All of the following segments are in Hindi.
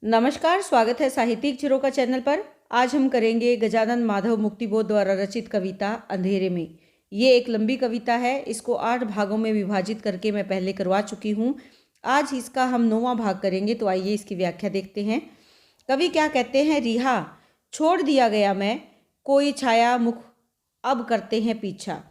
नमस्कार, स्वागत है साहित्यिक चिरों चैनल पर। आज हम करेंगे गजानन माधव मुक्तिबोध द्वारा रचित कविता अंधेरे में। ये एक लंबी कविता है, इसको 8 भागों में विभाजित करके मैं पहले करवा चुकी हूँ। आज इसका हम 9वां भाग करेंगे, तो आइए इसकी व्याख्या देखते हैं। कवि क्या कहते हैं? रिहा छोड़ दिया गया मैं, कोई छाया मुख अब करते हैं पीछा।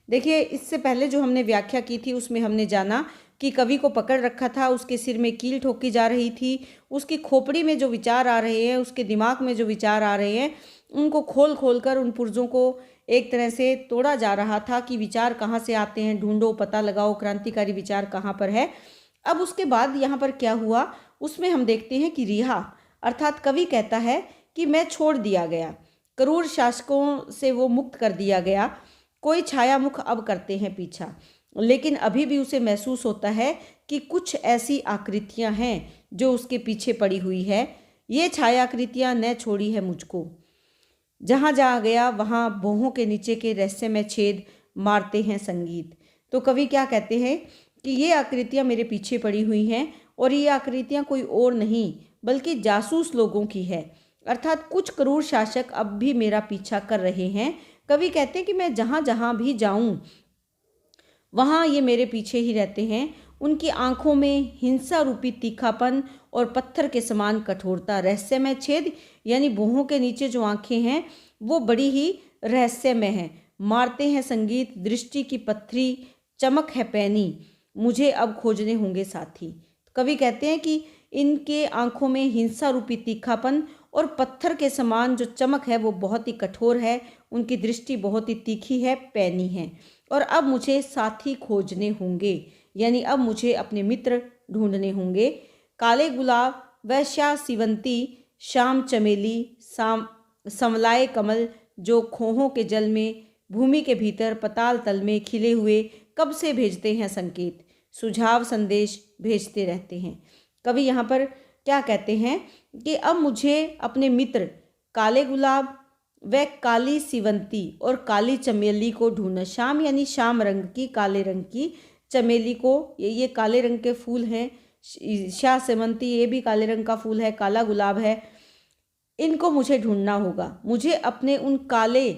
देखिए, इससे पहले जो हमने व्याख्या की थी उसमें हमने जाना कि कवि को पकड़ रखा था, उसके सिर में कील ठोकी जा रही थी, उसकी खोपड़ी में जो विचार आ रहे हैं, उसके दिमाग में जो विचार आ रहे हैं, उनको खोल खोल कर उन पुर्जों को एक तरह से तोड़ा जा रहा था कि विचार कहाँ से आते हैं, ढूंढो, पता लगाओ, क्रांतिकारी विचार कहाँ पर है। अब उसके बाद यहाँ पर क्या हुआ, उसमें हम देखते हैं कि रिहा अर्थात कवि कहता है कि मैं छोड़ दिया गया, क्रूर शासकों से वो मुक्त कर दिया गया, कोई छाया मुख अब करते हैं पीछा। लेकिन अभी भी उसे महसूस होता है कि कुछ ऐसी आकृतियां हैं जो उसके पीछे पड़ी हुई है। ये छायाकृतियां न छोड़ी है मुझको, जहाँ जहाँ गया वहाँ भौहों के नीचे के रहस्य में छेद मारते हैं संगीत। तो कवि क्या कहते हैं कि ये आकृतियां मेरे पीछे पड़ी हुई हैं, और ये आकृतियां कोई और नहीं बल्कि जासूस लोगों की है, अर्थात कुछ क्रूर शासक अब भी मेरा पीछा कर रहे हैं। कवि कहते हैं कि मैं जहाँ जहाँ भी जाऊँ वहाँ ये मेरे पीछे ही रहते हैं। उनकी आंखों में हिंसा रूपी तीखापन और पत्थर के समान कठोरता, रहस्यमय छेद यानी भौहों के नीचे जो आंखें हैं वो बड़ी ही रहस्यमय हैं। मारते हैं संगीत, दृष्टि की पत्थरी चमक है पैनी, मुझे अब खोजने होंगे साथी। कवि कहते हैं कि इनके आंखों में हिंसा रूपी तीखापन और पत्थर के समान जो चमक है वो बहुत ही कठोर है, उनकी दृष्टि बहुत ही तीखी है, पैनी है, और अब मुझे साथी खोजने होंगे, यानी अब मुझे अपने मित्र ढूंढने होंगे। काले गुलाब व श्या सिवंती, शाम चमेली, संवलाए कमल जो खोहों के जल में, भूमि के भीतर पताल तल में खिले हुए, कब से भेजते हैं संकेत, सुझाव संदेश भेजते रहते हैं। कवि यहाँ पर क्या कहते हैं कि अब मुझे अपने मित्र काले गुलाब वह काली सिवंती और काली चमेली को ढूंढना। शाम यानी शाम रंग की, काले रंग की, चमेली को, ये काले रंग के फूल हैं, शाह सिवंती ये भी काले रंग का फूल है, काला गुलाब है, इनको मुझे ढूंढना होगा। मुझे अपने उन काले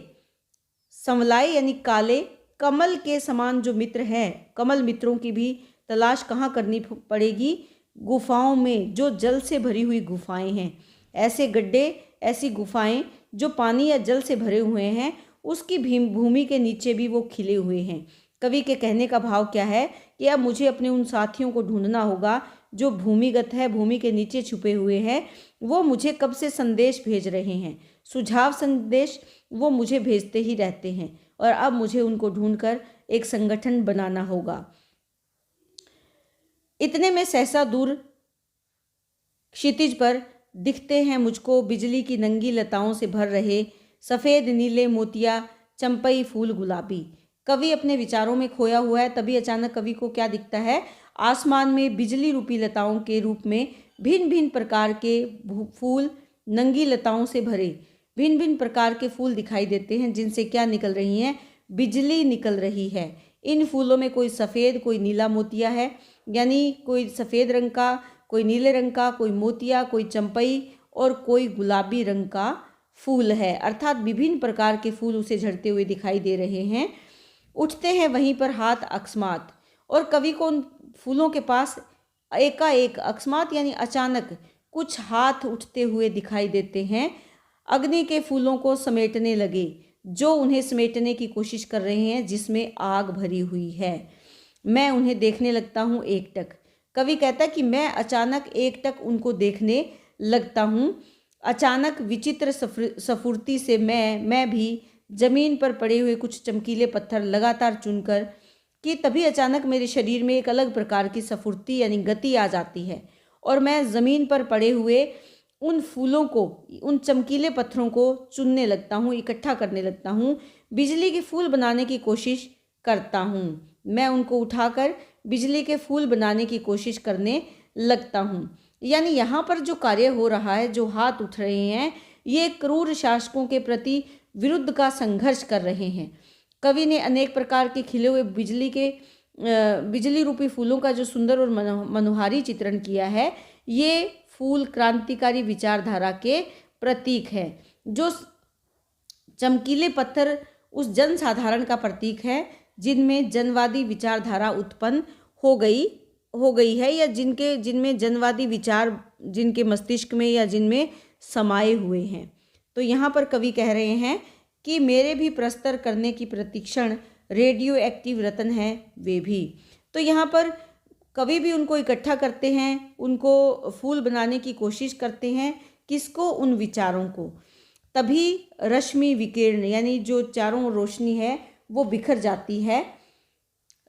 संवलाए यानी काले कमल के समान जो मित्र हैं, कमल मित्रों की भी तलाश कहाँ करनी पड़ेगी? गुफाओं में, जो जल से भरी हुई गुफाएं हैं, ऐसे गड्ढे, ऐसी गुफाएं जो पानी या जल से भरे हुए हैं, उसकी भूमि के नीचे भी वो खिले हुए हैं। कवि के कहने का भाव क्या है कि अब मुझे अपने उन साथियों को ढूंढना होगा जो भूमिगत है, भूमि के नीचे छुपे हुए हैं। वो मुझे कब से संदेश भेज रहे हैं, सुझाव संदेश वो मुझे भेजते ही रहते हैं, और अब मुझे उनको ढूंढकर एक संगठन बनाना होगा। इतने में सहसा दूर क्षितिज पर दिखते हैं मुझको बिजली की नंगी लताओं से भर रहे सफ़ेद नीले मोतिया चंपई फूल गुलाबी। कवि अपने विचारों में खोया हुआ है, तभी अचानक कवि को क्या दिखता है? आसमान में बिजली रूपी लताओं के रूप में भिन्न भिन्न प्रकार के फूल, नंगी लताओं से भरे भिन्न भिन्न प्रकार के फूल दिखाई देते हैं, जिनसे क्या निकल रही हैं? बिजली निकल रही है। इन फूलों में कोई सफ़ेद, कोई नीला मोतिया है, यानी कोई सफ़ेद रंग का, कोई नीले रंग का, कोई मोतिया, कोई चंपई और कोई गुलाबी रंग का फूल है, अर्थात विभिन्न प्रकार के फूल उसे झड़ते हुए दिखाई दे रहे हैं। उठते हैं वहीं पर हाथ अकस्मात, और कवि को उन फूलों के पास एकाएक, अकस्मात यानी अचानक, कुछ हाथ उठते हुए दिखाई देते हैं। अग्नि के फूलों को समेटने लगे, जो उन्हें समेटने की कोशिश कर रहे हैं, जिसमें आग भरी हुई है। मैं उन्हें देखने लगता हूँ एकटक। कवि कहता है कि मैं अचानक एकटक उनको देखने लगता हूँ। अचानक विचित्र स्फूर्ति से मैं भी जमीन पर पड़े हुए कुछ चमकीले पत्थर लगातार चुनकर, कि तभी अचानक मेरे शरीर में एक अलग प्रकार की स्फूर्ति यानी गति आ जाती है, और मैं ज़मीन पर पड़े हुए उन फूलों को, उन चमकीले पत्थरों को चुनने लगता हूँ, इकट्ठा करने लगता हूँ, बिजली के फूल बनाने की कोशिश करता हूँ। मैं उनको उठाकर बिजली के फूल बनाने की कोशिश करने लगता हूँ। यानी यहाँ पर जो कार्य हो रहा है, जो हाथ उठ रहे हैं, ये क्रूर शासकों के प्रति विरुद्ध का संघर्ष कर रहे हैं। कवि ने अनेक प्रकार के खिले हुए बिजली रूपी फूलों का जो सुंदर और मनोहारी चित्रण किया है, ये फूल क्रांतिकारी विचारधारा के प्रतीक है। जो चमकीले पत्थर उस जनसाधारण का प्रतीक है जिनमें जनवादी विचारधारा उत्पन्न हो गई है, या जिनमें जनवादी विचार जिनके मस्तिष्क में या जिनमें समाये हुए हैं। तो यहाँ पर कवि कह रहे हैं कि मेरे भी प्रस्तर करने की प्रतिक्षण रेडियो एक्टिव रत्न हैं वे भी। तो यहाँ पर कवि भी उनको इकट्ठा करते हैं, उनको फूल बनाने की कोशिश करते हैं। किसको? उन विचारों को। तभी रश्मि विकीर्ण यानी जो चारों ओर रोशनी है वो बिखर जाती है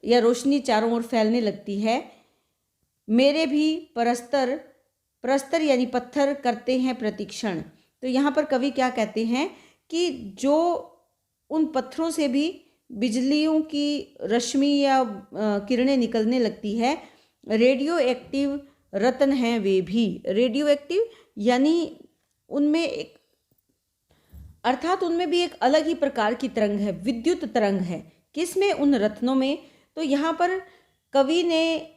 या रोशनी चारों ओर फैलने लगती है। मेरे भी प्रस्तर यानी पत्थर करते हैं प्रतिक्षण। तो यहाँ पर कवि क्या कहते हैं कि जो उन पत्थरों से भी बिजलियों की रश्मि या किरणें निकलने लगती है, रेडियो एक्टिव रत्न हैं वे भी। रेडियो एक्टिव यानी उनमें एक अर्थात उनमें भी एक अलग ही प्रकार की तरंग है, विद्युत तरंग है। किसमें? उन रत्नों में। तो यहाँ पर कवि ने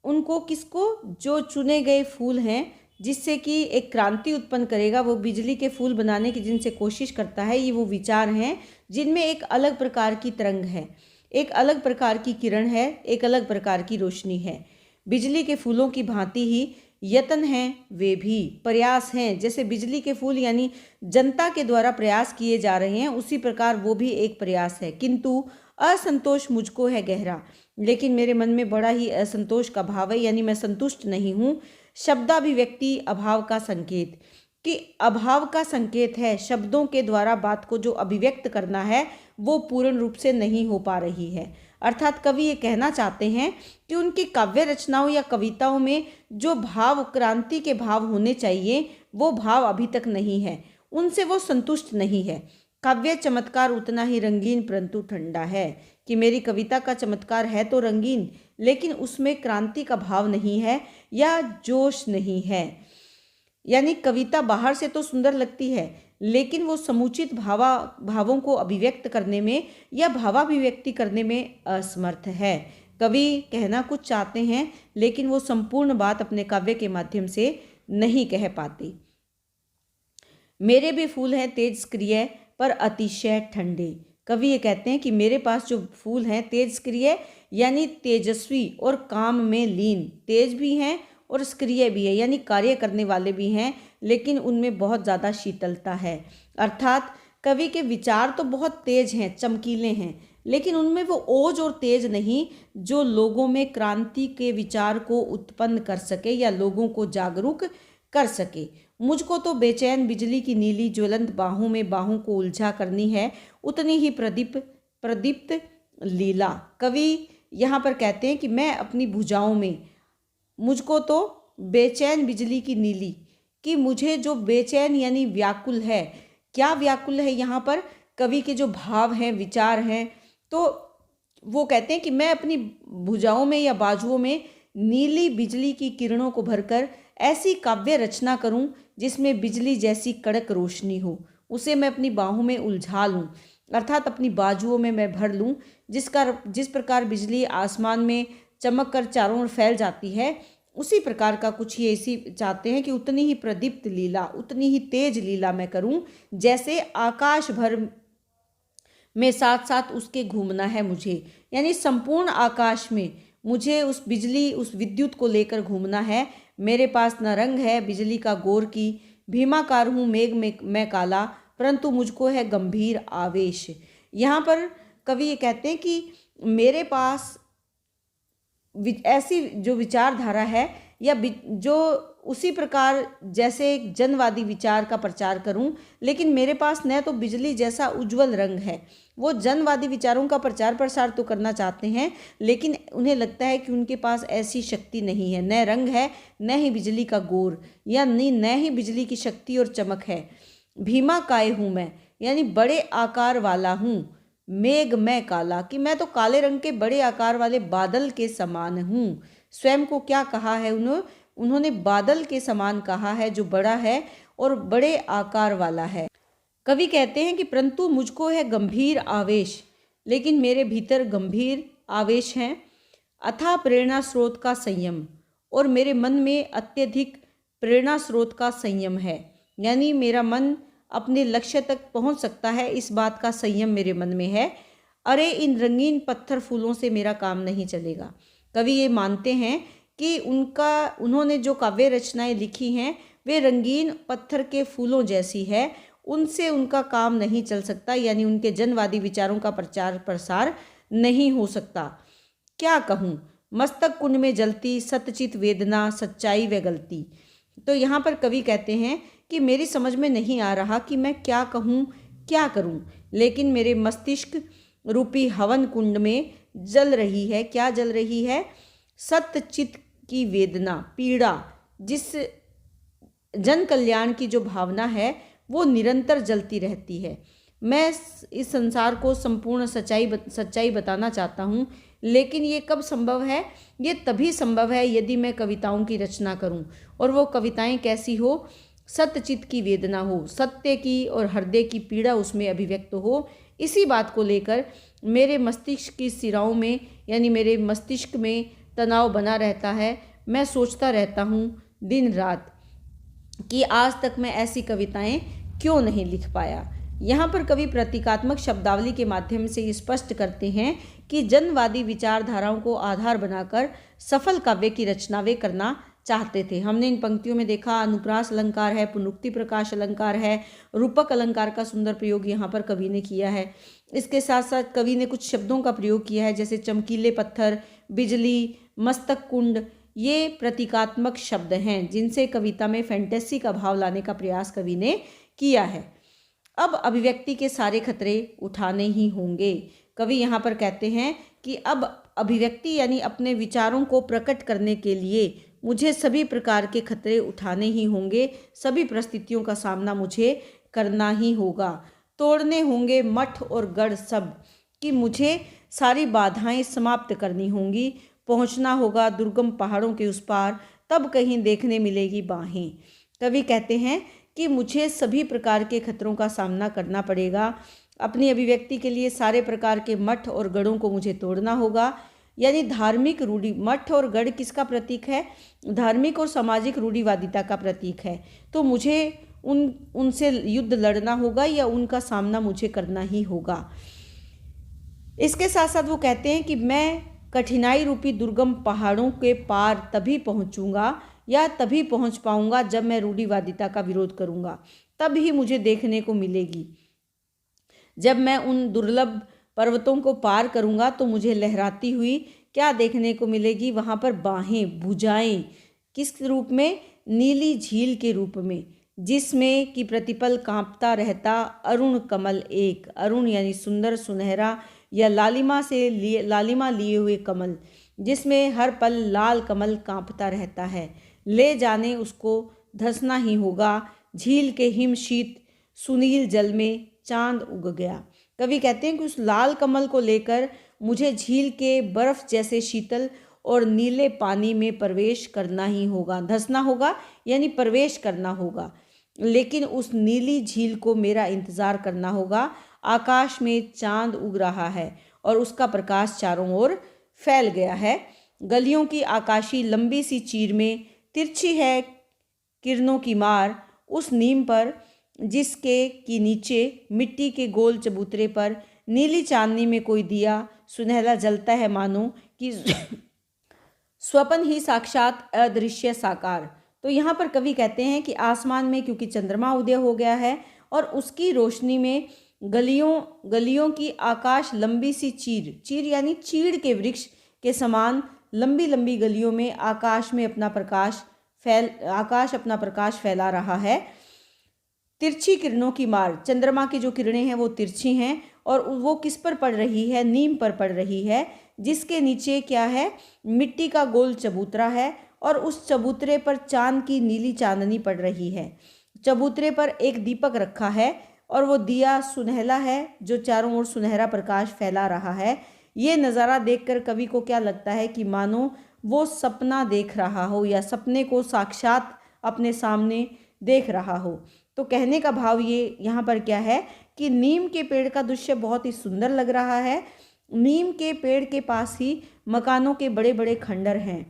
उनको किसको? जो चुने गए फूल हैं जिससे कि एक क्रांति उत्पन्न करेगा, वो बिजली के फूल बनाने की जिनसे कोशिश करता है, ये वो विचार हैं जिनमें एक अलग प्रकार की तरंग है, एक अलग प्रकार की किरण है, एक अलग प्रकार की रोशनी है। बिजली के फूलों की भांति ही यत्न हैं वे भी, प्रयास हैं। जैसे बिजली के फूल यानी जनता के द्वारा प्रयास किए जा रहे हैं, उसी प्रकार वो भी एक प्रयास है। किंतु असंतोष मुझको है गहरा, लेकिन मेरे मन में बड़ा ही असंतोष का भाव है, यानी मैं संतुष्ट नहीं हूँ। शब्दाभिव्यक्ति अभाव का संकेत, कि अभाव का संकेत है। शब्दों के द्वारा बात को जो अभिव्यक्त करना है वो पूर्ण रूप से नहीं हो पा रही है। अर्थात कवि ये कहना चाहते हैं कि उनकी काव्य रचनाओं या कविताओं में जो भाव, क्रांति के भाव होने चाहिए, वो भाव अभी तक नहीं है, उनसे वो संतुष्ट नहीं है। काव्य चमत्कार उतना ही रंगीन परंतु ठंडा है, कि मेरी कविता का चमत्कार है तो रंगीन, लेकिन उसमें क्रांति का भाव नहीं है या जोश नहीं है। यानी कविता बाहर से तो सुंदर लगती है, लेकिन वो समुचित भावों को अभिव्यक्त करने में या भावाभिव्यक्ति करने में असमर्थ है। कवि कहना कुछ चाहते हैं, लेकिन वो संपूर्ण बात अपने काव्य के माध्यम से नहीं कह पाते। मेरे भी फूल हैं तेजस्क्रिय पर अतिशय ठंडे। कवि ये कहते हैं कि मेरे पास जो फूल हैं तेजस्क्रिय यानी तेजस्वी और काम में लीन, तेज भी हैं और सक्रिय भी है, यानी कार्य करने वाले भी हैं, लेकिन उनमें बहुत ज़्यादा शीतलता है। अर्थात कवि के विचार तो बहुत तेज हैं, चमकीले हैं, लेकिन उनमें वो ओज और तेज नहीं जो लोगों में क्रांति के विचार को उत्पन्न कर सके या लोगों को जागरूक कर सके। मुझको तो बेचैन बिजली की नीली ज्वलंत बाहों में बाहों को उलझा करनी है उतनी ही प्रदीप्त लीला। कवि यहाँ पर कहते हैं कि मैं अपनी भुजाओं में, मुझको तो बेचैन बिजली की नीली, कि मुझे जो बेचैन यानी व्याकुल है। क्या व्याकुल है? यहाँ पर कवि के जो भाव हैं, विचार हैं, तो वो कहते हैं कि मैं अपनी भुजाओं में या बाजुओं में नीली बिजली की किरणों को भरकर ऐसी काव्य रचना करूं जिसमें बिजली जैसी कड़क रोशनी हो, उसे मैं अपनी बाहों में उलझा लूं, अर्थात अपनी बाजुओं में मैं भर लूं। जिस प्रकार बिजली आसमान में चमक कर चारों ओर फैल जाती है, उसी प्रकार का कुछ ही ऐसी चाहते हैं कि उतनी ही प्रदीप्त लीला, उतनी ही तेज लीला मैं करूं, जैसे आकाश भर में साथ साथ उसके घूमना है मुझे। यानी संपूर्ण आकाश में मुझे उस बिजली, उस विद्युत को लेकर घूमना है। मेरे पास न रंग है बिजली का गौर की, भीमाकार हूँ मेघ में मैं काला, परंतु मुझको है गंभीर आवेश। यहाँ पर कवि ये कहते हैं कि मेरे पास ऐसी जो विचारधारा है या जो उसी प्रकार जैसे एक जनवादी विचार का प्रचार करूं, लेकिन मेरे पास न तो बिजली जैसा उज्जवल रंग है। वो जनवादी विचारों का प्रचार प्रसार तो करना चाहते हैं, लेकिन उन्हें लगता है कि उनके पास ऐसी शक्ति नहीं है, न रंग है, न ही बिजली का गोर, या न ही बिजली की शक्ति और चमक है। भीमा काय हूँ मैं, यानी बड़े आकार वाला हूँ। मेघ मैं काला, कि मैं तो काले रंग के बड़े आकार वाले बादल के समान हूँ। स्वयं को क्या कहा है उन्होंने बादल के समान कहा है, जो बड़ा है और बड़े आकार वाला है। कवि कहते हैं कि परंतु मुझको है गंभीर आवेश, लेकिन मेरे भीतर गंभीर आवेश हैं, अथाह प्रेरणा स्रोत का संयम, और मेरे मन में अत्यधिक प्रेरणा स्रोत का संयम है, यानी मेरा मन अपने लक्ष्य तक पहुंच सकता है, इस बात का संयम मेरे मन में है। अरे इन रंगीन पत्थर फूलों से मेरा काम नहीं चलेगा। कवि ये मानते हैं कि उन्होंने जो काव्य रचनाएं लिखी हैं वे रंगीन पत्थर के फूलों जैसी है, उनसे उनका काम नहीं चल सकता, यानी उनके जनवादी विचारों का प्रचार प्रसार नहीं हो सकता। क्या कहूँ, मस्तक कुंड में जलती सतचित वेदना, सच्चाई व गलती। तो यहाँ पर कवि कहते हैं कि मेरी समझ में नहीं आ रहा कि मैं क्या कहूँ, क्या करूँ, लेकिन मेरे मस्तिष्क रूपी हवन कुंड में जल रही है। क्या जल रही है? सतचित की वेदना, पीड़ा, जिस जन कल्याण की जो भावना है वो निरंतर जलती रहती है। मैं इस संसार को संपूर्ण सच्चाई बताना चाहता हूँ, लेकिन ये कब संभव है? ये तभी संभव है यदि मैं कविताओं की रचना करूँ, और वो कविताएं कैसी हो? सत्यचित की वेदना हो, सत्य की और हृदय की पीड़ा उसमें अभिव्यक्त हो। इसी बात को लेकर मेरे मस्तिष्क की सिराओं में, यानी मेरे मस्तिष्क में तनाव बना रहता है। मैं सोचता रहता हूँ दिन रात कि आज तक मैं ऐसी कविताएं क्यों नहीं लिख पाया। यहाँ पर कवि प्रतीकात्मक शब्दावली के माध्यम से स्पष्ट करते हैं कि जनवादी विचारधाराओं को आधार बनाकर सफल काव्य की रचना वे करना चाहते थे। हमने इन पंक्तियों में देखा अनुप्रास अलंकार है, पुनरुक्ति प्रकाश अलंकार है, रूपक अलंकार का सुंदर प्रयोग यहाँ पर कवि ने किया है। इसके साथ साथ कवि ने कुछ शब्दों का प्रयोग किया है, जैसे चमकीले पत्थर, बिजली, मस्तक कुंड। ये प्रतीकात्मक शब्द हैं जिनसे कविता में फैंटेसी का भाव लाने का प्रयास कवि ने किया है। अब अभिव्यक्ति के सारे खतरे उठाने ही होंगे। कवि यहाँ पर कहते हैं कि अब अभिव्यक्ति यानी अपने विचारों को प्रकट करने के लिए मुझे सभी प्रकार के खतरे उठाने ही होंगे, सभी परिस्थितियों का सामना मुझे करना ही होगा। तोड़ने होंगे मठ और गढ़ सब, कि मुझे सारी बाधाएं समाप्त करनी होंगी। पहुंचना होगा दुर्गम पहाड़ों के उस पार, तब कहीं देखने मिलेगी बाहें। कवि कहते हैं कि मुझे सभी प्रकार के खतरों का सामना करना पड़ेगा। अपनी अभिव्यक्ति के लिए सारे प्रकार के मठ और गढ़ों को मुझे तोड़ना होगा, यानी धार्मिक रूढ़ी। मठ और गढ़ किसका प्रतीक है? धार्मिक और सामाजिक रूढ़िवादिता का प्रतीक है। तो मुझे उनसे युद्ध लड़ना होगा या उनका सामना मुझे करना ही होगा। इसके साथ साथ वो कहते हैं कि मैं कठिनाई रूपी दुर्गम पहाड़ों के पार तभी पहुंचूंगा या तभी पहुंच पाऊंगा जब मैं रूढ़िवादिता का विरोध करूंगा, तब ही मुझे देखने को मिलेगी। जब मैं उन दुर्लभ पर्वतों को पार करूंगा तो मुझे लहराती हुई क्या देखने को मिलेगी? वहां पर बाहें, भुजाएं। किस रूप में? नीली झील के रूप में, जिसमें कि प्रतिपल कांपता रहता अरुण कमल एक। अरुण यानी सुंदर, सुनहरा या लालिमा लिए हुए कमल, जिसमें हर पल लाल कमल कांपता रहता है। ले जाने उसको धंसना ही होगा। झील के हिमशीत सुनील जल में चांद उग गया। कवि कहते हैं कि उस लाल कमल को लेकर मुझे झील के बर्फ जैसे शीतल और नीले पानी में प्रवेश करना ही होगा। धंसना होगा यानी प्रवेश करना होगा, लेकिन उस नीली झील को मेरा इंतजार करना होगा। आकाश में चांद उग रहा है और उसका प्रकाश चारों ओर फैल गया है। गलियों की आकाशी लंबी सी चीर में तिरछी है किरणों की मार, उस नीम पर जिसके की नीचे मिट्टी के गोल चबूतरे पर नीली चांदनी में कोई दिया सुनहला जलता है, मानो कि स्वप्न ही साक्षात अदृश्य साकार। तो यहाँ पर कवि कहते हैं कि आसमान में क्योंकि चंद्रमा उदय हो गया है और उसकी रोशनी में गलियों की आकाश लंबी सी चीर यानी चीड़ के वृक्ष के समान लंबी लंबी गलियों में आकाश अपना प्रकाश फैला रहा है। तिरछी किरणों की मार, चंद्रमा की जो किरणें हैं वो तिरछी हैं और वो किस पर पड़ रही है? नीम पर पड़ रही है, जिसके नीचे क्या है? मिट्टी का गोल चबूतरा है और उस चबूतरे पर चांद की नीली चांदनी पड़ रही है। चबूतरे पर एक दीपक रखा है और वो दिया सुनहला है जो चारों ओर सुनहरा प्रकाश फैला रहा है। ये नज़ारा देखकर कवि को क्या लगता है कि मानो वो सपना देख रहा हो या सपने को साक्षात अपने सामने देख रहा हो। तो कहने का भाव ये यहाँ पर क्या है कि नीम के पेड़ का दृश्य बहुत ही सुंदर लग रहा है। नीम के पेड़ के पास ही मकानों के बड़े बड़े खंडर हैं।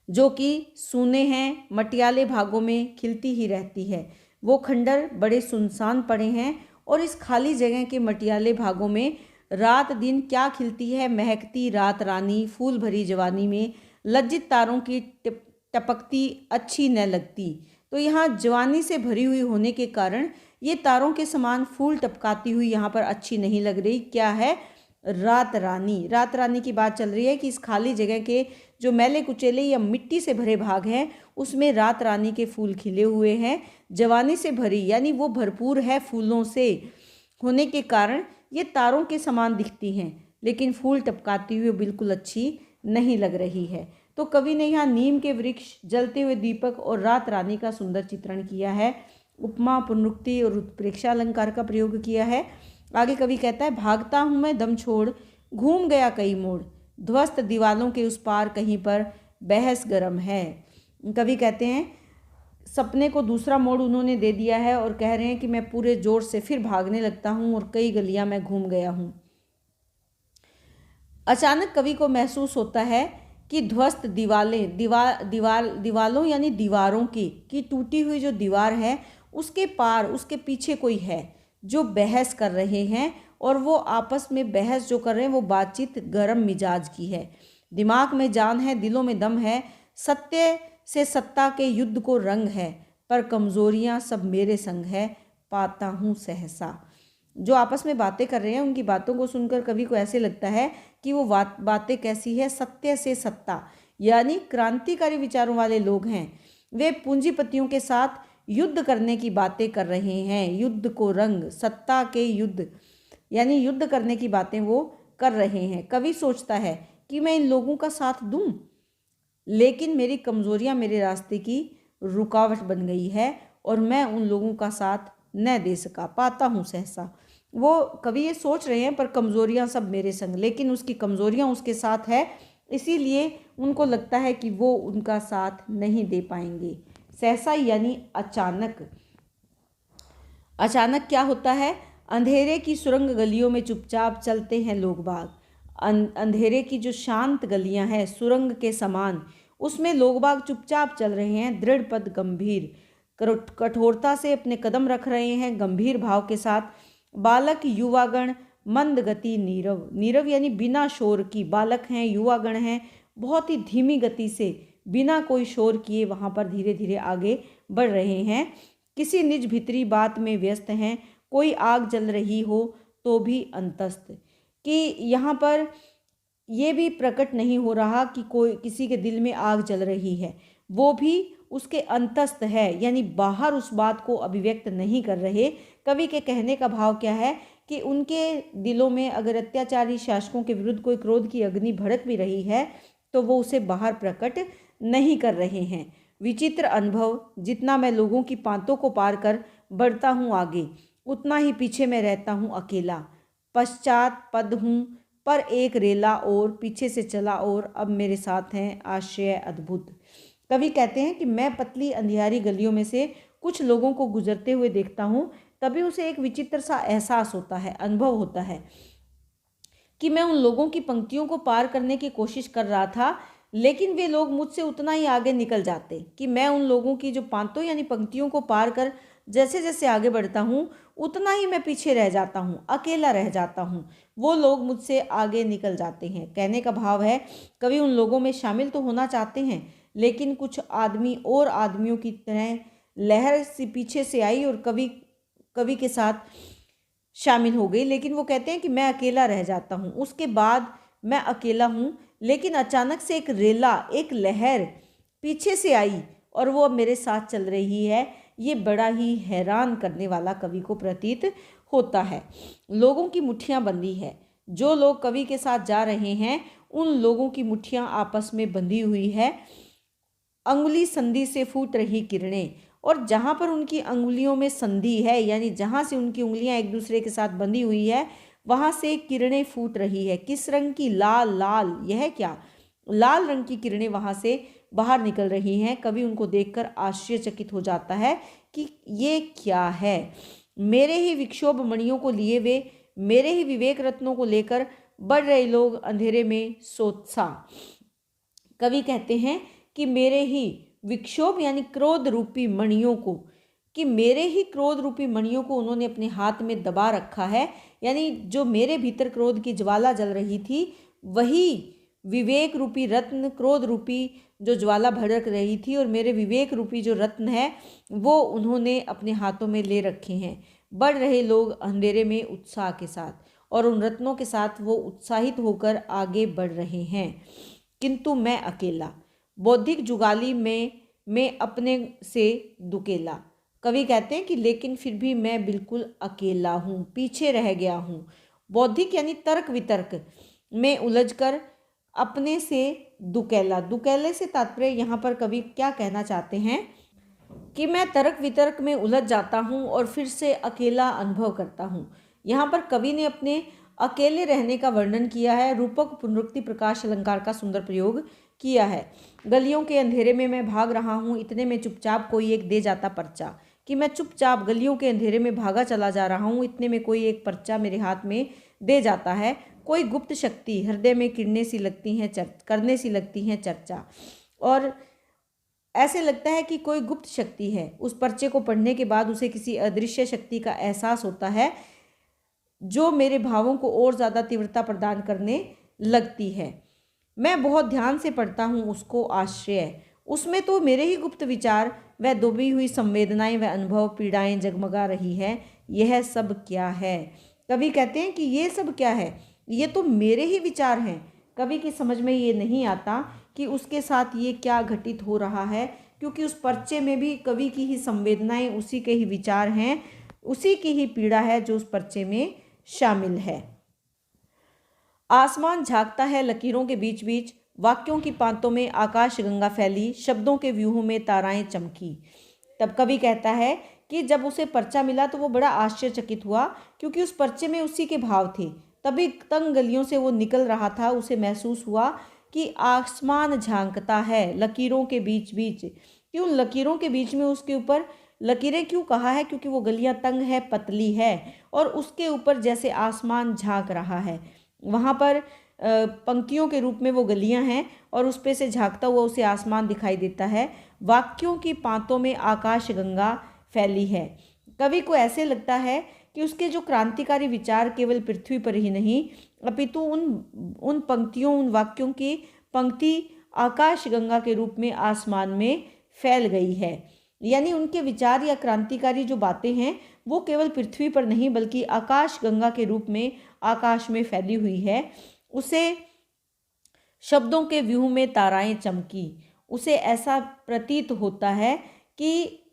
जो कि सूने हैं, मटियाले भागों में खिलती ही रहती है। वो खंडर बड़े सुनसान पड़े हैं और इस खाली जगह के मटियाले भागों में रात दिन क्या खिलती है, महकती रात रानी, फूल भरी जवानी में लज्जित तारों की टपकती अच्छी न लगती। तो यहाँ जवानी से भरी हुई होने के कारण ये तारों के समान फूल टपकाती हुई यहाँ पर अच्छी नहीं लग रही। क्या है? रात रानी। रात रानी की बात चल रही है कि इस खाली जगह के जो मैले कुचेले या मिट्टी से भरे भाग हैं उसमें रात रानी के फूल खिले हुए हैं, जवानी से भरी, यानी वो भरपूर है फूलों से होने के कारण ये तारों के समान दिखती हैं, लेकिन फूल टपकाती हुई बिल्कुल अच्छी नहीं लग रही है। तो कवि ने यहाँ नीम के वृक्ष, जलते हुए दीपक और रात रानी का सुंदर चित्रण किया है। उपमा, पुनरुक्ति और उत्प्रेक्षा अलंकार का प्रयोग किया है। आगे कवि कहता है, भागता हूँ मैं दम छोड़, घूम गया कई मोड़, ध्वस्त दीवालों के उस पार कहीं पर बहस गरम है। कवि कहते हैं सपने को दूसरा मोड़ उन्होंने दे दिया है और कह रहे हैं कि मैं पूरे जोर से फिर भागने लगता हूँ और कई गलियां मैं घूम गया हूँ। अचानक कवि को महसूस होता है कि ध्वस्त दीवालों यानी दीवारों की टूटी हुई जो दीवार है उसके पार, उसके पीछे कोई है जो बहस कर रहे हैं, और वो आपस में बहस जो कर रहे हैं वो बातचीत गर्म मिजाज की है। दिमाग में जान है, दिलों में दम है, सत्य से सत्ता के युद्ध को रंग है, पर कमजोरियां सब मेरे संग है, पाता हूँ सहसा। जो आपस में बातें कर रहे हैं उनकी बातों को सुनकर कवि को ऐसे लगता है कि वो बातें कैसी है, सत्य से सत्ता, यानी क्रांतिकारी विचारों वाले लोग हैं। वे पूंजीपतियों के साथ युद्ध करने की बातें कर रहे हैं। युद्ध को रंग, सत्ता के युद्ध, यानी युद्ध करने की बातें वो कर रहे हैं। कवि सोचता है कि मैं इन लोगों का साथ दूं, लेकिन मेरी कमजोरियां मेरे रास्ते की रुकावट बन गई है और मैं उन लोगों का साथ न दे सका, पाता हूँ सहसा। वो कवि ये सोच रहे हैं पर कमजोरियां सब मेरे संग, लेकिन उसकी कमजोरियां उसके साथ है, इसीलिए उनको लगता है कि वो उनका साथ नहीं दे पाएंगे। सहसा यानी अचानक। अचानक क्या होता है? अंधेरे की सुरंग गलियों में चुपचाप चलते हैं लोग बाग। अंधेरे की जो शांत गलियां हैं सुरंग के समान, उसमें लोग बाग चुपचाप चल रहे हैं, दृढ़ पद गंभीर, कठोरता से अपने कदम रख रहे हैं, गंभीर भाव के साथ। बालक युवागण मंद गति नीरव, नीरव यानी बिना शोर की, बालक हैं, युवागण हैं, बहुत ही धीमी गति से बिना कोई शोर किए वहाँ पर धीरे धीरे आगे बढ़ रहे हैं। किसी निज भीतरी बात में व्यस्त हैं, कोई आग जल रही हो तो भी अंतस्थ, कि यहाँ पर ये भी प्रकट नहीं हो रहा कि कोई किसी के दिल में आग जल रही है, वो भी उसके अंतस्थ है, यानी बाहर उस बात को अभिव्यक्त नहीं कर रहे। कवि के कहने का भाव क्या है कि उनके दिलों में अगर अत्याचारी शासकों के विरुद्ध कोई क्रोध की अग्नि भड़क भी रही है तो वो उसे बाहर प्रकट नहीं कर रहे हैं। विचित्र अनुभव, जितना मैं लोगों की पांतों को पार कर बढ़ता हूँ आगे, उतना ही पीछे मैं रहता हूँ अकेला। पश्चात पद हूँ पर एक रेला और पीछे से चला और अब मेरे साथ हैं आश्रय अद्भुत। कवि कहते हैं कि मैं पतली अंधियारी गलियों में से कुछ लोगों को गुजरते हुए देखता हूँ, तभी उसे एक विचित्र सा एहसास होता है, अनुभव होता है कि मैं उन लोगों की पंक्तियों को पार करने की कोशिश कर रहा था, लेकिन वे लोग मुझसे उतना ही आगे निकल जाते कि मैं उन लोगों की जो पांतों यानी पंक्तियों को पार कर जैसे जैसे आगे बढ़ता हूँ उतना ही मैं पीछे रह जाता हूँ, अकेला रह जाता हूँ, वो लोग मुझसे आगे निकल जाते हैं। कहने का भाव है कवि उन लोगों में शामिल तो होना चाहते हैं, लेकिन कुछ आदमी और आदमियों की तरह लहर सी पीछे से आई और कवि के साथ शामिल हो गई, लेकिन वो कहते हैं कि मैं अकेला रह जाता हूँ। उसके बाद मैं अकेला हूँ, लेकिन अचानक से एक रेला, एक लहर पीछे से आई और वो अब मेरे साथ चल रही है। ये बड़ा ही हैरान करने वाला कवि को प्रतीत होता है। लोगों की मुट्ठियाँ बंधी है, जो लोग कवि के साथ जा रहे हैं उन लोगों की मुट्ठियाँ आपस में बंधी हुई है। अंगुली संधि से फूट रही किरणें, और जहाँ पर उनकी अंगुलियों में संधि है यानी जहाँ से उनकी उंगलियाँ एक दूसरे के साथ बंधी हुई है वहाँ से किरणें फूट रही है। किस रंग की? लाल। लाल, यह क्या? लाल रंग की किरणें वहाँ से बाहर निकल रही हैं। कवि उनको देखकर आश्चर्यचकित हो जाता है कि ये क्या है। मेरे ही विक्षोभ मणियों को लिए वे, मेरे ही विवेक रत्नों को लेकर बढ़ रहे लोग अंधेरे में सोत्सा। कवि कहते हैं कि मेरे ही विक्षोभ यानी क्रोध रूपी मणियों को, कि मेरे ही क्रोध रूपी मणियों को उन्होंने अपने हाथ में दबा रखा है। यानी जो मेरे भीतर क्रोध की ज्वाला जल रही थी, वही विवेक रूपी रत्न, क्रोध रूपी जो ज्वाला भड़क रही थी, और मेरे विवेक रूपी जो रत्न है वो उन्होंने अपने हाथों में ले रखे हैं। बढ़ रहे लोग अंधेरे में उत्साह के साथ, और उन रत्नों के साथ वो उत्साहित होकर आगे बढ़ रहे हैं। किंतु मैं अकेला, बौद्धिक जुगाली में मैं अपने से दुकेला। कवि कहते हैं कि लेकिन फिर भी मैं बिल्कुल अकेला हूँ, पीछे रह गया हूँ। बौद्धिक यानी तर्क वितर्क में उलझकर अपने से दुकेला। दुकेले से तात्पर्य यहाँ पर कवि क्या कहना चाहते हैं कि मैं तर्क वितर्क में उलझ जाता हूँ और फिर से अकेला अनुभव करता हूँ। यहाँ पर कवि ने अपने अकेले रहने का वर्णन किया है। रूपक पुनरुक्ति प्रकाश अलंकार का सुंदर प्रयोग किया है। गलियों के अंधेरे में मैं भाग रहा हूँ, इतने में चुपचाप कोई एक दे जाता पर्चा। कि मैं चुपचाप गलियों के अंधेरे में भागा चला जा रहा हूँ, इतने में कोई एक पर्चा मेरे हाथ में दे जाता है। कोई गुप्त शक्ति हृदय में करने सी लगती हैं चर्चा, और ऐसे लगता है कि कोई गुप्त शक्ति है। उस पर्चे को पढ़ने के बाद उसे किसी अदृश्य शक्ति का एहसास होता है, जो मेरे भावों को और ज़्यादा तीव्रता प्रदान करने लगती है। मैं बहुत ध्यान से पढ़ता हूँ उसको आश्रय, उसमें तो मेरे ही गुप्त विचार, वह दबी हुई संवेदनाएं, वह अनुभव, पीड़ाएं जगमगा रही है। यह सब क्या है? कवि कहते हैं कि ये सब क्या है? ये तो मेरे ही विचार हैं। कवि की समझ में ये नहीं आता कि उसके साथ ये क्या घटित हो रहा है, क्योंकि उस पर्चे में भी कवि की ही संवेदनाएं, उसी के ही विचार हैं, उसी की ही पीड़ा है जो उस पर्चे में शामिल है। आसमान झांकता है लकीरों के बीच बीच, वाक्यों की पांतों में आकाश गंगा फैली, शब्दों के व्यूहों में ताराएं चमकी। तब कवि कहता है कि जब उसे पर्चा मिला तो वो बड़ा आश्चर्यचकित हुआ, क्योंकि उस पर्चे में उसी के भाव थे। तभी तंग गलियों से वो निकल रहा था, उसे महसूस हुआ कि आसमान झांकता है लकीरों के बीच बीच। कि उन लकीरों के बीच में, उसके ऊपर लकीरें क्यों कहा है? क्योंकि वो गलियां तंग है, पतली है, और उसके ऊपर जैसे आसमान झांक रहा है। वहाँ पर पंक्तियों के रूप में वो गलियां हैं, और उस पे से झांकता हुआ उसे आसमान दिखाई देता है। वाक्यों की पांतों में आकाश गंगा फैली है। कवि को ऐसे लगता है कि उसके जो क्रांतिकारी विचार केवल पृथ्वी पर ही नहीं, अपितु उन पंक्तियों, उन वाक्यों की पंक्ति आकाश गंगा के रूप में आसमान में फैल गई है। यानी उनके विचार या क्रांतिकारी जो बातें हैं वो केवल पृथ्वी पर नहीं, बल्कि आकाश गंगा के रूप में आकाश में फैली हुई है। उसे शब्दों के व्यूह में ताराएं चमकी। उसे ऐसा प्रतीत होता है कि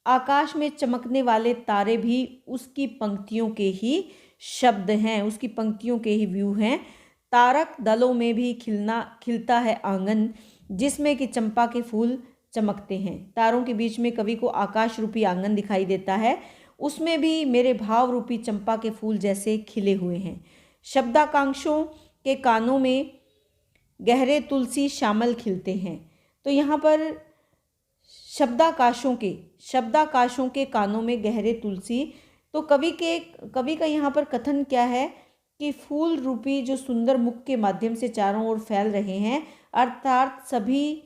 आकाश में चमकने वाले तारे भी उसकी पंक्तियों के ही शब्द हैं, उसकी पंक्तियों के ही व्यू हैं। तारक दलों में भी खिलता है आंगन, जिसमें कि चंपा के फूल चमकते हैं। तारों के बीच में कवि को आकाश रूपी आंगन दिखाई देता है, उसमें भी मेरे भाव रूपी चंपा के फूल जैसे खिले हुए हैं। शब्दाकांक्षों के कानों में गहरे तुलसी श्यामल खिलते हैं। तो यहाँ पर शब्दाकाशों के कानों में गहरे तुलसी, तो कवि का यहाँ पर कथन क्या है कि फूल रूपी जो सुंदर मुख के माध्यम से चारों ओर फैल रहे हैं, अर्थात सभी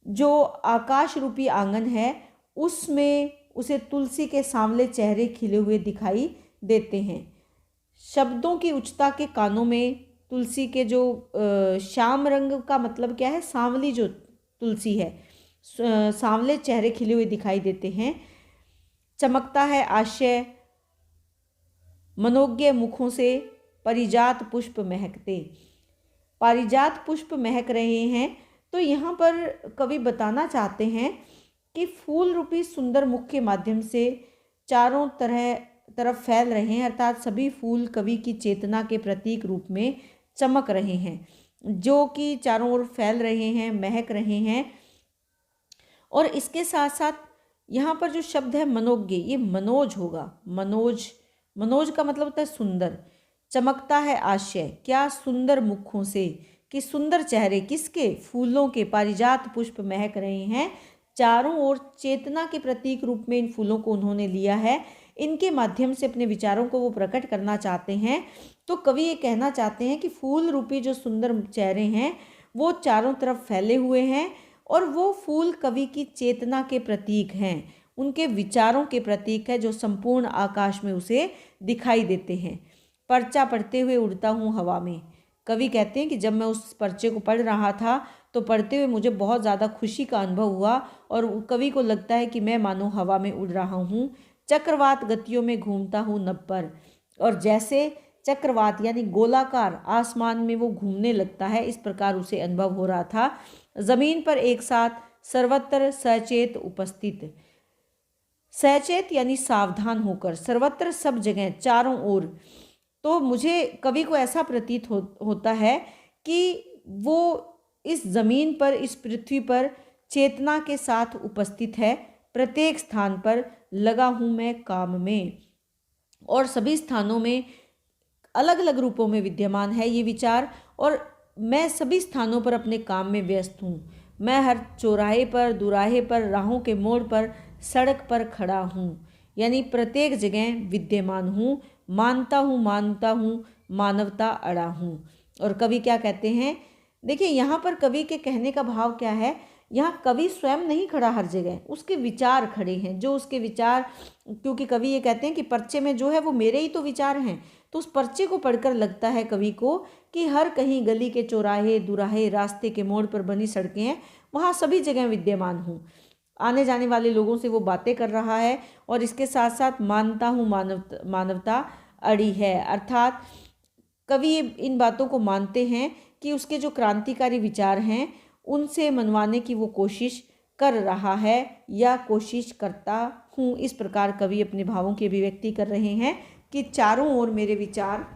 जो आकाश रूपी आंगन है उसमें उसे तुलसी के सांवले चेहरे खिले हुए दिखाई देते हैं। शब्दों की उच्चता के कानों में तुलसी के जो श्याम रंग का मतलब क्या है? सांवली जो तुलसी है, सांवले चेहरे खिले हुए दिखाई देते हैं। चमकता है आशय, मनोज्ञ मुखों से पारिजात पुष्प महकते। पारिजात पुष्प महक रहे हैं। तो यहाँ पर कवि बताना चाहते हैं कि फूल रूपी सुंदर मुख के माध्यम से चारों तरफ फैल रहे हैं, अर्थात सभी फूल कवि की चेतना के प्रतीक रूप में चमक रहे हैं, जो कि चारों ओर फैल रहे हैं, महक रहे हैं। और इसके साथ साथ यहाँ पर जो शब्द है मनोज्ञ, ये मनोज होगा। मनोज का मतलब होता है सुंदर। चमकता है आशय, क्या सुंदर मुखों से, कि सुंदर चेहरे किसके? फूलों के। पारिजात पुष्प महक रहे हैं, चारों ओर चेतना के प्रतीक रूप में इन फूलों को उन्होंने लिया है। इनके माध्यम से अपने विचारों को वो प्रकट करना चाहते हैं। तो कवि ये कहना चाहते हैं कि फूल रूपी जो सुंदर चेहरे हैं वो चारों तरफ फैले हुए हैं, और वो फूल कवि की चेतना के प्रतीक हैं, उनके विचारों के प्रतीक है जो संपूर्ण आकाश में उसे दिखाई देते हैं। पर्चा पढ़ते हुए उड़ता हूँ हवा में। कवि कहते हैं कि जब मैं उस पर्चे को पढ़ रहा था तो पढ़ते हुए मुझे बहुत ज़्यादा खुशी का अनुभव हुआ और कवि को लगता है कि मैं मानो हवा में उड़ रहा हूँ, चक्रवात गतियों में घूमता हूँ नभ पर। और जैसे चक्रवात यानी गोलाकार आसमान में वो घूमने लगता है, इस प्रकार उसे अनुभव हो रहा था। जमीन पर एक साथ सर्वत्र सचेत उपस्थित, सचेत यानी सावधान होकर, सर्वत्र सब जगह चारों ओर। तो मुझे कवि को ऐसा प्रतीत होता है कि वो इस जमीन पर, इस पृथ्वी पर चेतना के साथ उपस्थित है। प्रत्येक स्थान पर लगा हूँ मैं काम में, और सभी स्थानों में अलग अलग रूपों में विद्यमान है ये विचार, और मैं सभी स्थानों पर अपने काम में व्यस्त हूँ। मैं हर चौराहे पर, दुराहे पर, राहों के मोड़ पर, सड़क पर खड़ा हूँ, यानी प्रत्येक जगह विद्यमान हूँ। मानता हूँ मानवता अड़ा हूँ। और कवि क्या कहते हैं, देखिए यहाँ पर कवि के कहने का भाव क्या है। यहाँ कवि स्वयं नहीं खड़ा हर जगह, उसके विचार खड़े हैं, जो उसके विचार, क्योंकि कवि ये कहते हैं कि पर्चे में जो है वो मेरे ही तो विचार हैं। तो उस पर्चे को पढ़कर लगता है कवि को कि हर कहीं गली के चौराहे, दुराहे, रास्ते के मोड़ पर बनी सड़कें हैं, वहाँ सभी जगह विद्यमान हूँ। आने जाने वाले लोगों से वो बातें कर रहा है, और इसके साथ साथ मानता हूँ मानवता अड़ी है, अर्थात कवि इन बातों को मानते हैं कि उसके जो क्रांतिकारी विचार हैं उनसे मनवाने की वो कोशिश कर रहा है या कोशिश करता हूँ। इस प्रकार कवि अपने भावों की अभिव्यक्ति कर रहे हैं कि चारों ओर मेरे विचार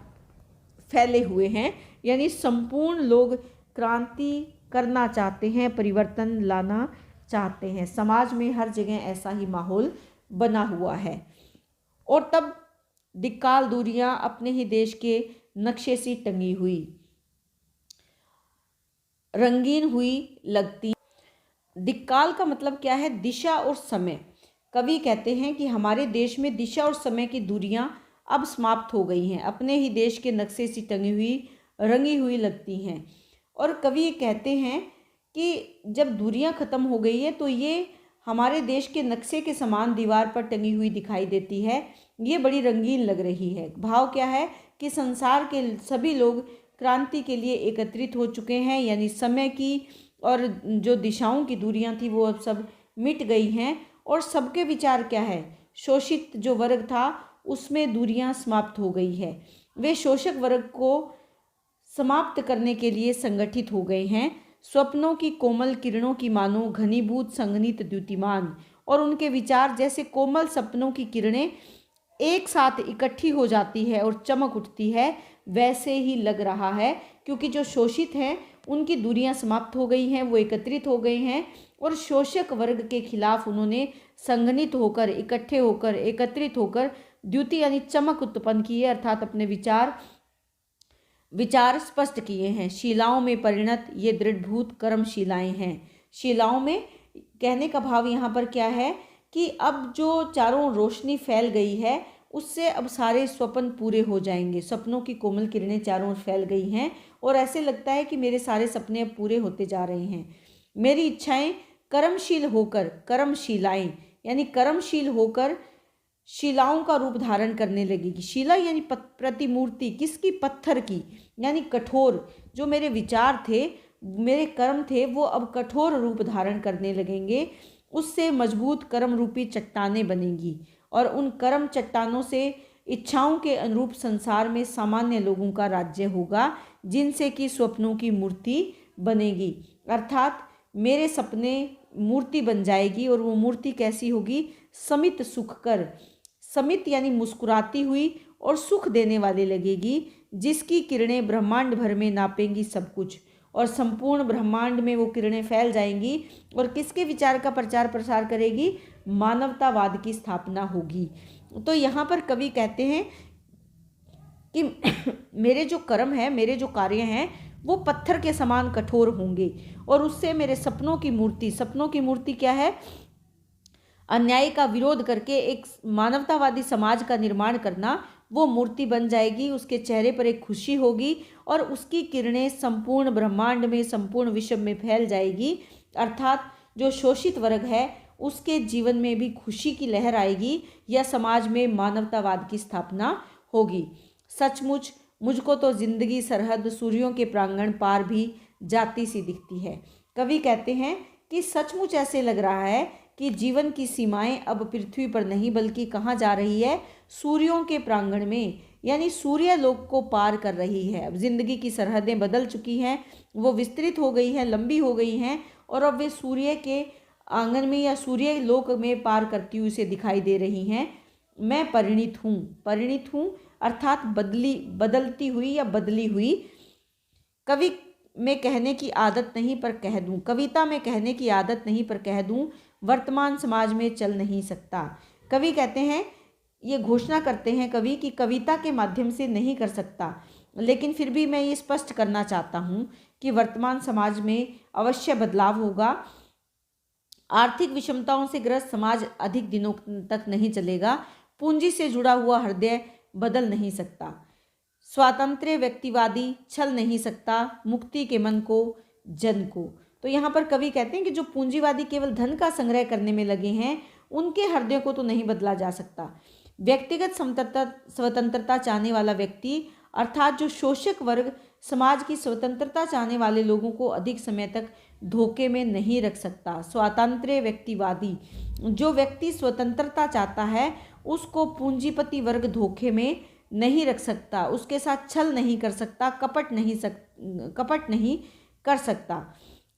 फैले हुए हैं, यानी संपूर्ण लोग क्रांति करना चाहते हैं, परिवर्तन लाना चाहते हैं। समाज में हर जगह ऐसा ही माहौल बना हुआ है। और तब दिक्काल दूरियां अपने ही देश के नक्शे सी टंगी हुई, रंगीन हुई लगती। दिक्काल का मतलब क्या है, दिशा और समय। कवि कहते हैं कि हमारे देश में दिशा और समय की दूरियां अब समाप्त हो गई हैं, अपने ही देश के नक्शे सी टंगी हुई, रंगी हुई लगती हैं। और कवि कहते हैं कि जब दूरियां खत्म हो गई है तो ये हमारे देश के नक्शे के समान दीवार पर टंगी हुई दिखाई देती है, ये बड़ी रंगीन लग रही है। भाव क्या है कि संसार के सभी लोग क्रांति के लिए एकत्रित हो चुके हैं, यानी समय की और जो दिशाओं की दूरियां थी वो अब सब मिट गई हैं। और सबके विचार क्या है, शोषित जो वर्ग था उसमें दूरियां समाप्त हो गई है, वे शोषक वर्ग को समाप्त करने के लिए संगठित हो गए हैं। स्वप्नों की कोमल किरणों की मानो घनीभूत संघनित द्युतिमान, और उनके विचार जैसे कोमल सपनों की किरणें एक साथ इकट्ठी हो जाती है और चमक उठती है, वैसे ही लग रहा है। क्योंकि जो शोषित हैं उनकी दूरियां समाप्त हो गई हैं, वो एकत्रित हो गए हैं, और शोषक वर्ग के खिलाफ उन्होंने संघनित होकर, इकट्ठे होकर, एकत्रित होकर द्युति यानी चमक उत्पन्न की है, अर्थात अपने विचार स्पष्ट किए हैं। शिलाओं में परिणत ये दृढ़भूत कर्मशिलाएं हैं। शिलाओं में कहने का भाव यहाँ पर क्या है कि अब जो चारों रोशनी फैल गई है उससे अब सारे स्वप्न पूरे हो जाएंगे। सपनों की कोमल किरणें चारों ओर फैल गई हैं और ऐसे लगता है कि मेरे सारे सपने अब पूरे होते जा रहे हैं। मेरी इच्छाएं कर्मशील होकर, कर्मशिलाएं यानी कर्मशील होकर शिलाओं का रूप धारण करने लगेगी। शिला यानी प्रतिमूर्ति, किसकी? पत्थर की, यानी कठोर। जो मेरे विचार थे, मेरे कर्म थे, वो अब कठोर रूप धारण करने लगेंगे। उससे मजबूत कर्म रूपी चट्टानें बनेंगी और उन कर्म चट्टानों से इच्छाओं के अनुरूप संसार में सामान्य लोगों का राज्य होगा, जिनसे कि स्वप्नों की मूर्ति बनेगी। अर्थात मेरे सपने मूर्ति बन जाएगी, और वो मूर्ति कैसी होगी? समित सुखकर, समित यानी मुस्कुराती हुई और सुख देने वाली लगेगी, जिसकी किरणें ब्रह्मांड भर में नापेंगी सब कुछ, और संपूर्ण ब्रह्मांड में वो किरणें फैल जाएंगी। और किसके विचार का प्रचार प्रसार करेगी? मानवतावाद की स्थापना होगी। तो यहाँ पर कवि कहते हैं कि मेरे जो कर्म है, मेरे जो कार्य हैं, वो पत्थर के समान कठोर होंगे, और उससे मेरे सपनों की मूर्ति, सपनों की मूर्ति क्या है? अन्याय का विरोध करके एक मानवतावादी समाज का निर्माण करना, वो मूर्ति बन जाएगी। उसके चेहरे पर एक खुशी होगी और उसकी किरणें संपूर्ण ब्रह्मांड में, संपूर्ण विश्व में फैल जाएगी। अर्थात जो शोषित वर्ग है उसके जीवन में भी खुशी की लहर आएगी या समाज में मानवतावाद की स्थापना होगी। सचमुच मुझको तो जिंदगी सरहद सूर्यों के प्रांगण पार भी जाती सी दिखती है। कवि कहते हैं कि सचमुच ऐसे लग रहा है कि जीवन की सीमाएं अब पृथ्वी पर नहीं बल्कि कहाँ जा रही है, सूर्यों के प्रांगण में, यानी सूर्य लोक को पार कर रही है। अब जिंदगी की सरहदें बदल चुकी हैं, वो विस्तृत हो गई हैं, लंबी हो गई हैं और अब वे सूर्य के आंगन में या सूर्य लोक में पार करती हुई उसे दिखाई दे रही हैं। मैं परिणित हूँ अर्थात बदलती हुई या बदली हुई। कवि में कहने की आदत नहीं पर कह दूं, कविता में कहने की आदत नहीं पर कह दूं, वर्तमान समाज में चल नहीं सकता। कवि कहते हैं, ये घोषणा करते हैं कवि कि कविता के माध्यम से नहीं कर सकता, लेकिन फिर भी मैं ये स्पष्ट करना चाहता हूँ कि वर्तमान समाज में अवश्य बदलाव होगा। आर्थिक विषमताओं से ग्रस्त समाज अधिक दिनों तक नहीं चलेगा। पूंजी से जुड़ा हुआ हृदय बदल नहीं सकता। स्वातंत्र्य व्यक्तिवादी छल नहीं सकता मुक्ति के मन को, जन को। तो यहाँ पर कवि कहते हैं कि जो पूंजीवादी केवल धन का संग्रह करने में लगे हैं, उनके हृदय को तो नहीं बदला जा सकता। व्यक्तिगत स्वतंत्रता चाहने वाला व्यक्ति अर्थात जो शोषक वर्ग समाज की स्वतंत्रता चाहने वाले लोगों को अधिक समय तक धोखे में नहीं रख सकता। स्वातंत्र्य व्यक्तिवादी, जो व्यक्ति स्वतंत्रता चाहता है उसको पूंजीपति वर्ग धोखे में नहीं रख सकता, उसके साथ छल नहीं कर सकता, कपट नहीं कर सकता।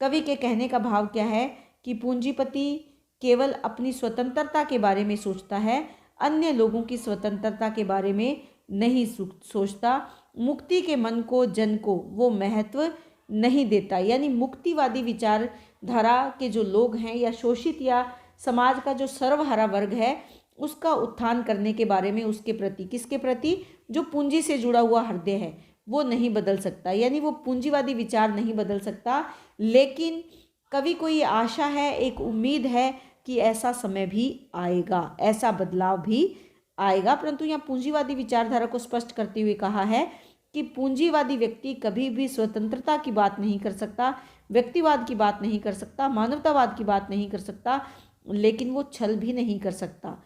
कवि के कहने का भाव क्या है कि पूंजीपति केवल अपनी स्वतंत्रता के बारे में सोचता है, अन्य लोगों की स्वतंत्रता के बारे में नहीं सोचता। मुक्ति के मन को, जन को वो महत्व नहीं देता। यानी मुक्तिवादी विचारधारा के जो लोग हैं या शोषित या समाज का जो सर्वहारा वर्ग है उसका उत्थान करने के बारे में, उसके प्रति, किसके प्रति, जो पूंजी से जुड़ा हुआ हृदय है वो नहीं बदल सकता। यानी वो पूंजीवादी विचार नहीं बदल सकता। लेकिन कवि को ये आशा है, एक उम्मीद है कि ऐसा समय भी आएगा, ऐसा बदलाव भी आएगा। परंतु यहाँ पूंजीवादी विचारधारा को स्पष्ट करते हुए कहा है कि पूंजीवादी व्यक्ति कभी भी स्वतंत्रता की बात नहीं कर सकता, व्यक्तिवाद की बात नहीं कर सकता, मानवतावाद की बात नहीं कर सकता, लेकिन वो छल भी नहीं कर सकता।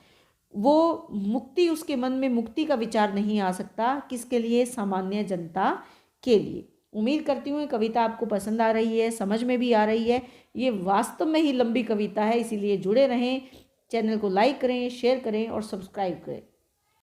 वो मुक्ति, उसके मन में मुक्ति का विचार नहीं आ सकता। किसके लिए? सामान्य जनता के लिए। उम्मीद करती हूँ कविता आपको पसंद आ रही है, समझ में भी आ रही है। ये वास्तव में ही लंबी कविता है, इसीलिए जुड़े रहें। चैनल को लाइक करें, शेयर करें और सब्सक्राइब करें।